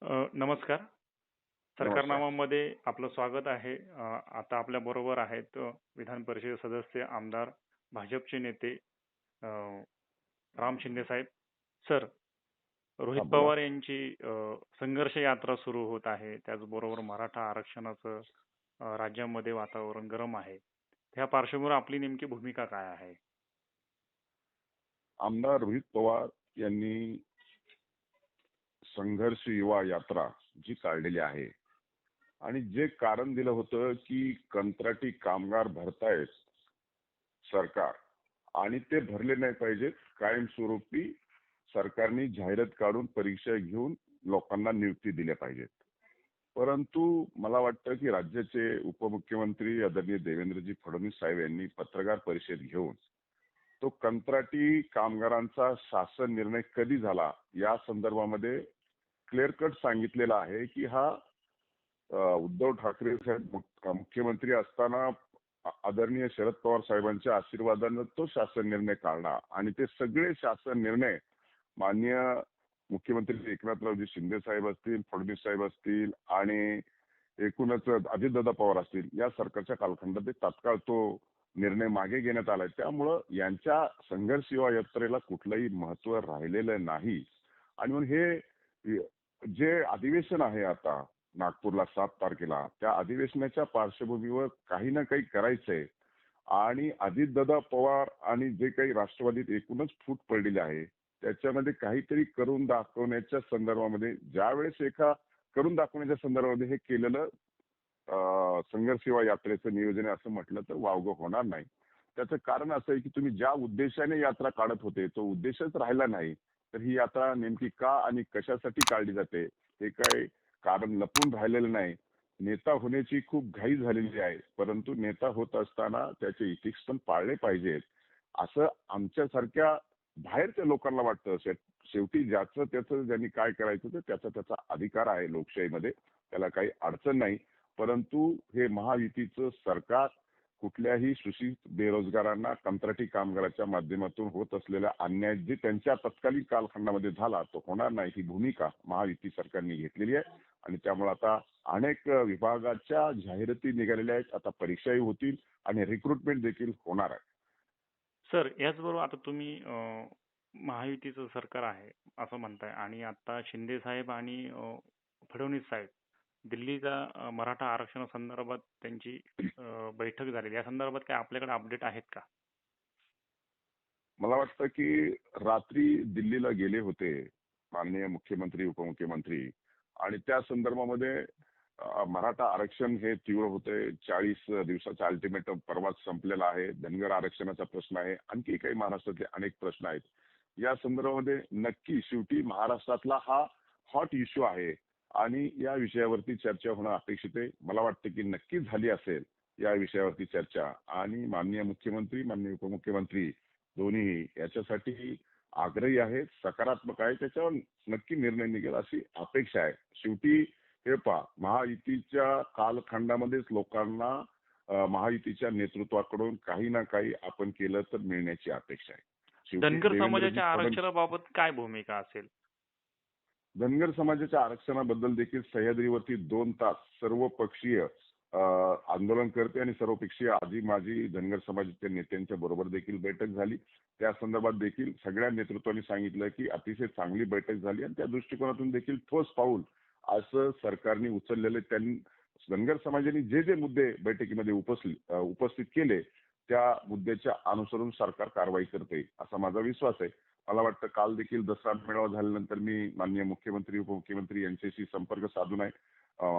नमस्कार. नमस्कार. सरकारनामामध्ये आपलं स्वागत आहे. आता आपल्या बरोबर आहेत विधान परिषद सदस्य, आमदार, भाजपचे नेते अ, राम शिंदे साहेब. सर, रोहित हां, बोला. पवार यांची संघर्ष यात्रा सुरू होत आहे. त्याचबरोबर मराठा आरक्षणाचं राज्यामध्ये वातावरण गरम आहे. त्या पार्श्वभूमीवर आपली नेमकी भूमिका काय आहे? आमदार रोहित पवार यांनी संघर्ष युवा यात्रा जी काढलेली आहे आणि जे कारण दिलं होतं की कंत्राटी कामगार भरतायत सरकार आणि ते भरले नाही पाहिजेत. कायमस्वरूपी सरकारने जाहिरात काढून परीक्षा घेऊन लोकांना नियुक्ती दिल्या पाहिजेत. परंतु मला वाटतं की राज्याचे उपमुख्यमंत्री आदरणीय देवेंद्रजी फडणवीस साहेब यांनी पत्रकार परिषद घेऊन तो कंत्राटी कामगारांचा शासन निर्णय कधी झाला या संदर्भामध्ये क्लिअर कट सांगितलेला आहे की हा उद्धव ठाकरे साहेब मुख्यमंत्री असताना आदरणीय शरद पवार साहेबांच्या आशीर्वादानं तो शासन निर्णय काढला आणि ते सगळे शासन निर्णय माननीय मुख्यमंत्री एकनाथरावजी शिंदे साहेब असतील, फडणवीस साहेब असतील आणि एकूणच अजितदादा पवार असतील या सरकारच्या कालखंडात तात्काळ तो निर्णय मागे घेण्यात आलाय. त्यामुळं यांच्या संघर्ष युवा यात्रेला कुठलंही महत्व राहिलेलं नाही. आणि म्हणून हे जे अधिवेशन आहे आता नागपूरला 7 तारखेला त्या अधिवेशनाच्या पार्श्वभूमीवर काही ना काही करायचंय आणि अजितदादा पवार आणि जे काही राष्ट्रवादीत एकूणच फूट पडलेली आहे त्याच्यामध्ये काहीतरी करून दाखवण्याच्या संदर्भामध्ये ज्यावेळेस करून दाखवण्याच्या संदर्भामध्ये हे केलेलं संघर्ष सेवा यात्रेचं नियोजन आहे असं म्हटलं तर वावगं होणार नाही. त्याचं कारण असं आहे की तुम्ही ज्या उद्देशाने यात्रा काढत होते तो उद्देशच राहिला नाही तर ही यात्रा नेमकी का आणि कशासाठी काढली जाते हे काय कारण लपून राहिलेलं नाही. नेता होण्याची खूप घाई झालेली आहे, परंतु नेता होत असताना त्याचे इथिक्स पण पाळले पाहिजेत असं आमच्यासारख्या बाहेरच्या लोकांना वाटतं. शेवटी ज्याचं त्याचं ज्यांनी काय करायचं ते त्याचा त्याचा अधिकार आहे लोकशाहीमध्ये, त्याला काही अडचण नाही. परंतु हे महायुतीचं सरकार कुठल्याही सुशिक्षित बेरोजगारांना कंत्राटी कामगाराच्या माध्यमातून होत असलेल्या अन्याय जे त्यांच्या तत्कालीन कालखंडामध्ये झाला तो होणार नाही ही भूमिका महायुती सरकारने घेतलेली आहे. आणि त्यामुळे आता अनेक विभागाच्या जाहिराती निघालेल्या आहेत. आता परीक्षाही होतील आणि रिक्रुटमेंट देखील होणार आहे. सर, याचबरोबर आता तुम्ही महायुतीचं सरकार आहे असं म्हणताय आणि आता शिंदे साहेब आणि फडणवीस साहेब दिल्लीचा मराठा आरक्षणासंदर्भात त्यांची बैठक झालेली. या संदर्भात काय आपल्याकडे अपडेट आहेत का? मला वाटतं की रात्री दिल्लीला गेले होते माननीय मुख्यमंत्री उपमुख्यमंत्री आणि त्या संदर्भामध्ये मराठा आरक्षण हे तीव्र होते. 40 दिवसाचा अल्टिमेटम परवाच संपलेला आहे. धनगर आरक्षणाचा प्रश्न आहे, आणखी काही महाराष्ट्रातले अनेक प्रश्न आहेत. या संदर्भामध्ये नक्की शेवटी महाराष्ट्रातला हा हॉट इश्यू आहे आणि या विषयावरती चर्चा होणं अपेक्षित आहे. मला वाटतं की नक्की झाली असेल या विषयावरती चर्चा आणि माननीय मुख्यमंत्री माननीय उपमुख्यमंत्री दोन्ही याच्यासाठी आग्रही आहेत, सकारात्मक आहे. त्याच्यावर नक्की निर्णय निघेल अशी अपेक्षा आहे. शेवटी हे पहा, महायुतीच्या कालखंडामध्येच लोकांना महायुतीच्या नेतृत्वाकडून काही ना काही आपण केलं तर मिळण्याची अपेक्षा आहे. शेवटी धनगर देवेंद्रजी समाजाच्या फडणवीस आरक्षणाबाबत काय भूमिका असेल? धनगर समाजाच्या आरक्षणाबद्दल देखील सह्याद्रीवरती 2 तास सर्वपक्षीय आंदोलन करते आणि सर्वपक्षीय आजी माजी धनगर समाजाच्या नेत्यांच्या बरोबर देखील बैठक झाली. त्या संदर्भात देखील सगळ्या नेतृत्वाने सांगितलं की अतिशय चांगली बैठक झाली आणि त्या दृष्टिकोनातून देखील ठोस पाऊल असं सरकारने उचललेले. त्यांनी धनगर समाजाने जे जे मुद्दे बैठकीमध्ये उपस्थित केले त्या मुद्द्याच्या अनुसरून सरकार कारवाई करते असा माझा विश्वास आहे. मला वाटतं काल देखील दसरा मेळावा झाल्यानंतर मी माननीय मुख्यमंत्री उपमुख्यमंत्री यांच्याशी संपर्क साधून आहे.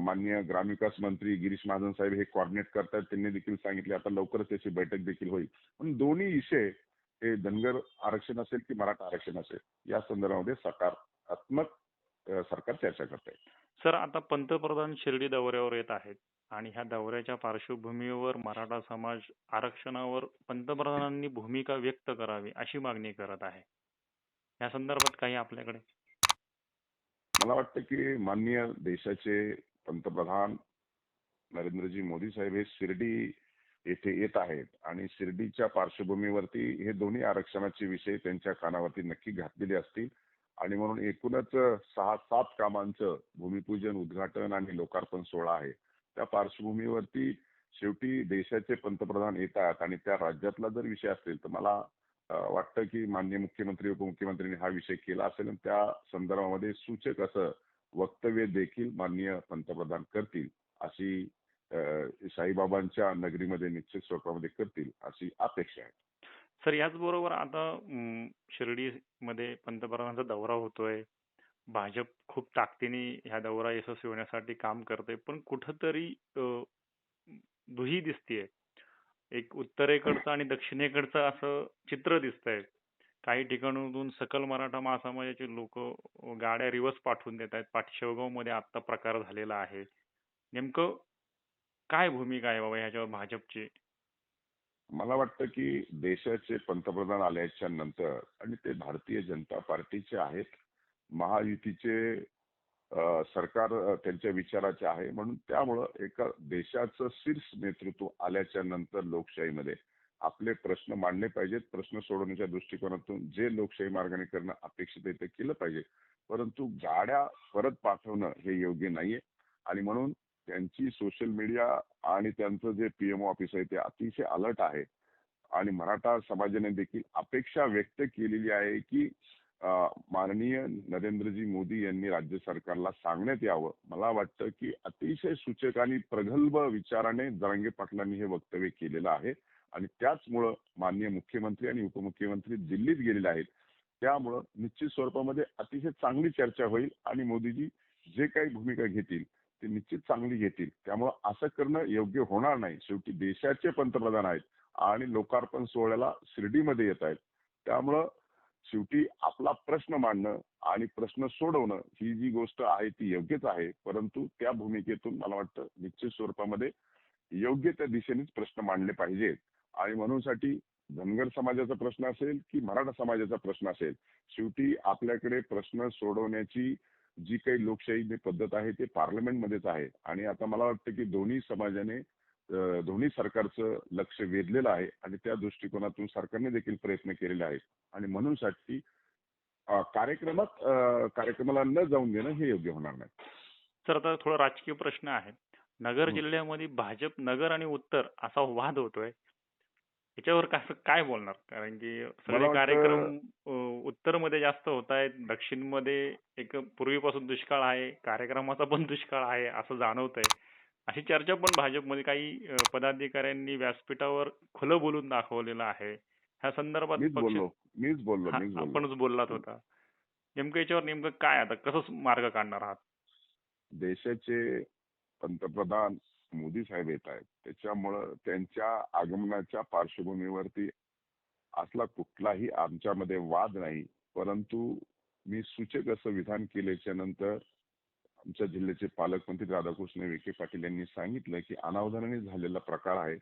माननीय ग्रामविकास मंत्री गिरीश महाजन साहेब हे कोऑर्डिनेट करतात. त्यांनी देखील सांगितले आता लवकरच त्याची बैठक देखील होईल. पण दोन्ही विषय हे धनगर आरक्षण असेल की मराठा आरक्षण असेल या संदर्भामध्ये सकारात्मक सरकार चर्चा करत आहे. सर, आता पंतप्रधान शिर्डी दौऱ्यावर येत आहेत आणि ह्या दौऱ्याच्या पार्श्वभूमीवर मराठा समाज आरक्षणावर पंतप्रधानांनी भूमिका व्यक्त करावी अशी मागणी करत आहे. या संदर्भात काही आपल्याकडे? मला वाटतं की माननीय देशाचे पंतप्रधान नरेंद्रजी मोदी साहेब हे शिर्डी येथे येत आहेत आणि शिर्डीच्या पार्श्वभूमीवरती हे दोन्ही आरक्षणाचे विषय त्यांच्या कानावरती नक्की घातलेले असतील आणि म्हणून एकूणच 6-7 कामांचं भूमिपूजन, उद्घाटन आणि लोकार्पण सोहळा आहे. त्या पार्श्वभूमीवरती शेवटी देशाचे पंतप्रधान येतात आणि त्या राज्यातला जर विषय असेल तर मला वाटतं की माननीय मुख्यमंत्री उपमुख्यमंत्र्यांनी हा विषय केला असेल आणि त्या संदर्भामध्ये सूचक असं वक्तव्य देखील माननीय पंतप्रधान करतील अशी साईबाबांच्या नगरीमध्ये निश्चित स्वरूपामध्ये करतील अशी अपेक्षा आहे. सर याचबरोबर आता शिर्डीमध्ये पंतप्रधानांचा दौरा होतोय. भाजप खूप ताकदीने ह्या दौरा यशस्वी होण्यासाठी काम करते, पण कुठंतरी दुही दिसतीये. एक उत्तरेकडचं आणि दक्षिणेकडचं असं चित्र दिसतंय. काही ठिकाणाहून सकल मराठा महासमाजाचे लोक गाड्या रिवर्स पाठवून देत आहेत. शेवगावमध्ये आत्ता प्रकार झालेला आहे. नेमकं काय भूमिका आहे बाबा ह्याच्यावर भाजपची? मला वाटतं की देशाचे पंतप्रधान आल्याच्या नंतर आणि ते भारतीय जनता पार्टीचे आहेत, महायुतीचे सरकार त्यांच्या विचाराचे आहे, म्हणून त्यामुळं एका देशाचं शीर्ष नेतृत्व आल्याच्या नंतर लोकशाहीमध्ये आपले प्रश्न मांडले पाहिजेत. प्रश्न सोडवण्याच्या दृष्टिकोनातून जे लोकशाही मार्गाने करणं अपेक्षित आहे ते केलं पाहिजे. परंतु गाड्या परत पाठवणं हे योग्य नाहीये आणि म्हणून त्यांची सोशल मीडिया आणि त्यांचं जे पीएमओ ऑफिस आहे ते अतिशय अलर्ट आहे आणि मराठा समाजाने देखील अपेक्षा व्यक्त केलेली आहे की माननीय नरेंद्रजी मोदी यांनी राज्य सरकारला सांगण्यात यावं. मला वाटतं की अतिशय सूचक आणि प्रगल्भ विचाराने जरांगे पाटलांनी हे वक्तव्य केलेलं आहे आणि त्याचमुळं माननीय मुख्यमंत्री आणि उपमुख्यमंत्री दिल्लीत गेलेले आहेत. त्यामुळं निश्चित स्वरूपामध्ये अतिशय चांगली चर्चा होईल आणि मोदीजी जे काही भूमिका घेतील ते निश्चित चांगली घेतील. त्यामुळं असं करणं योग्य होणार नाही. शेवटी देशाचे पंतप्रधान आहेत आणि लोकार्पण सोहळ्याला शिर्डीमध्ये येत आहेत. त्यामुळं शेवटी आपला प्रश्न मांडणं आणि प्रश्न सोडवणं ही जी गोष्ट आहे ती योग्यच आहे. परंतु त्या भूमिकेतून मला वाटतं निश्चित स्वरूपामध्ये योग्य त्या दिशेनेच प्रश्न मांडले पाहिजेत आणि म्हणूनसाठी धनगर समाजाचा प्रश्न असेल की मराठा समाजाचा प्रश्न असेल, शेवटी आपल्याकडे प्रश्न सोडवण्याची जी काही लोकशाही पद्धत आहे ते पार्लमेंटमध्येच आहे आणि आता मला वाटतं की दोन्ही समाजाने दोन्ही सरकारचं लक्ष वेधलेलं आहे आणि त्या दृष्टिकोनातून सरकारने देखील प्रयत्न केलेले आहेत आणि म्हणूनसाठी कार्यक्रमाला न जाऊन देणं हे योग्य होणार नाही. तर आता थोडा राजकीय प्रश्न आहे. नगर हं. जिल्ह्यामध्ये भाजप नगर आणि उत्तर असा वाद होतोय. याच्यावर कसं काय बोलणार? कारण की मला सगळे कार्यक्रम वाटतं उत्तरमध्ये जास्त होत आहेत. दक्षिणमध्ये एक पूर्वीपासून दुष्काळ आहे. कार्यक्रमाचा पण दुष्काळ आहे असं जाणवतंय. अशी चर्चा पण भाजपमध्ये काही पदाधिकाऱ्यांनी व्यासपीठावर खुलं बोलून दाखवलेलं आहे. ह्या संदर्भात मीच पक्ष बोललो मीच बोललो हां, मीच बोललो आपणच बोललात हं. होता. नेमकं याच्यावर नेमकं काय आता कसं मार्ग काढणार आहात? देशाचे पंतप्रधान मोदी साहेब येत आहेत. त्याच्यामुळं त्यांच्या आगमनाच्या पार्श्वभूमीवरती असला कुठलाही आमच्यामध्ये वाद नाही. परंतु मी सूचक असं विधान केल्याच्या नंतर आमच्या जिल्ह्याचे पालकमंत्री राधाकृष्ण विखे पाटील यांनी सांगितलं की अनावधानाने झालेला प्रकार आहे.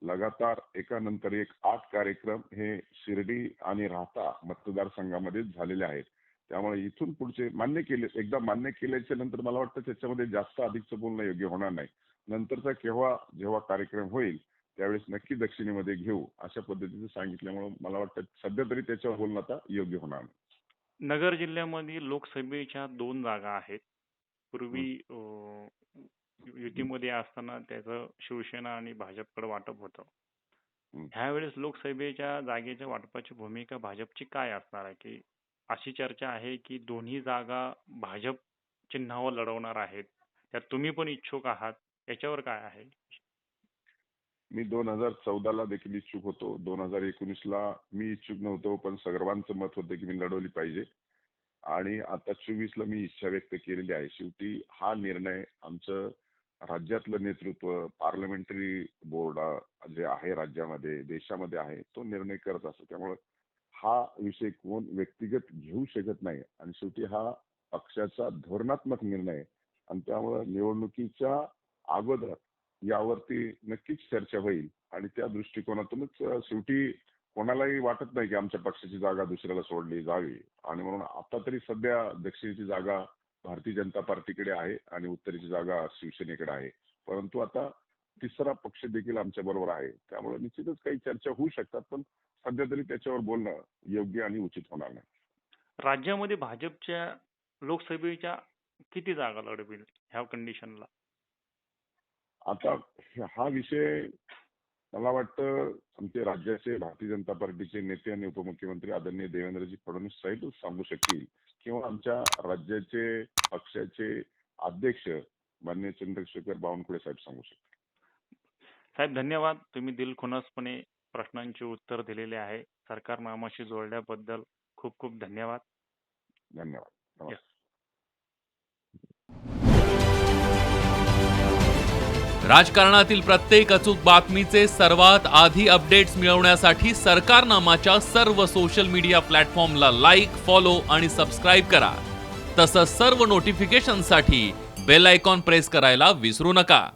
लगातार एकानंतर एक 8 कार्यक्रम हे शिर्डी आणि राहता मतदारसंघामध्येच झालेले आहेत. त्यामुळे इथून पुढचे मान्य केले, एकदा मान्य केल्याच्या नंतर मला वाटतं त्याच्यामध्ये जास्त अधिकचं बोलणं योग्य होणार नाही. नंतरचा जेव्हा कार्यक्रम होईल त्यावेळेस नक्की दक्षिणेमध्ये घेऊ अशा पद्धतीचं सांगितल्यामुळे मला वाटतं सध्या तरी त्याच्यावर बोलणं आता योग्य होणार नाही. नगर जिल्ह्यामध्ये लोकसभेच्या 2 जागा आहेत. हं, पूर्वी हं, युतीमध्ये असताना त्याचं शिवसेना आणि भाजपकडे वाटप होतं. हं. ह्यावेळेस लोकसभेच्या जागेच्या वाटपाची भूमिका भाजपची काय असणार आहे? की अशी चर्चा आहे की दोन्ही जागा भाजप चिन्हावर लढवणार आहेत. त्यात तुम्ही पण इच्छुक आहात. याच्यावर काय आहे? मी 2014 देखील इच्छुक होतो. 2019 मी इच्छुक नव्हतो, पण सर्वांचं मत होतं की मी लढवली पाहिजे. आणि आता 24 मी इच्छा व्यक्त केलेली आहे. शेवटी हा निर्णय आमचं राज्यातलं नेतृत्व, पार्लमेंटरी बोर्ड जे आहे राज्यामध्ये, देशामध्ये आहे, तो निर्णय करत असतो. त्यामुळे हा विषय कोण व्यक्तिगत घेऊ शकत नाही आणि शेवटी हा पक्षाचा धोरणात्मक निर्णय आहे आणि त्यामुळे निवडणुकीच्या अगोदर यावरती नक्कीच चर्चा होईल आणि त्या दृष्टिकोनातूनच शेवटी कोणालाही वाटत नाही की आमच्या पक्षाची जागा दुसऱ्याला सोडली जावी आणि म्हणून आता तरी सध्या दक्षिणेची जागा भारतीय जनता पार्टीकडे आहे आणि उत्तरेची जागा शिवसेनेकडे आहे. परंतु आता तिसरा पक्ष देखील आमच्या बरोबर आहे. त्यामुळे निश्चितच काही चर्चा होऊ शकतात, पण सध्या तरी त्याच्यावर बोलणं योग्य आणि उचित होणार नाही. राज्यामध्ये भाजपच्या लोकसभेच्या किती जागा लढवेल ह्या कंडिशनला? आता हा विषय मला वाटतं आमचे राज्याचे भारतीय जनता पार्टीचे नेते आणि उपमुख्यमंत्री आदरणीय देवेंद्रजी फडणवीस साहेबच सांगू शकतील किंवा आमच्या राज्याचे पक्षाचे अध्यक्ष माननीय चंद्रशेखर बावनकुळे साहेब सांगू शकतील. साहेब धन्यवाद. तुम्ही दिलखुलासपणे प्रश्नांची उत्तर दिलेले आहे. सरकारनामाशी जोडल्याबद्दल खूप खूप धन्यवाद. धन्यवाद. नमस्कार. Yes. राजकारणातील प्रत्येक अचूक बातमीचे सर्वात आधी अपडेट्स मिळवण्यासाठी सरकारनामाच्या सर्व सोशल मीडिया प्लॅटफॉर्मला लाईक, फॉलो आणि सबस्क्राईब करा. तसंच सर्व नोटिफिकेशनसाठी बेल आयकॉन प्रेस करायला विसरू नका.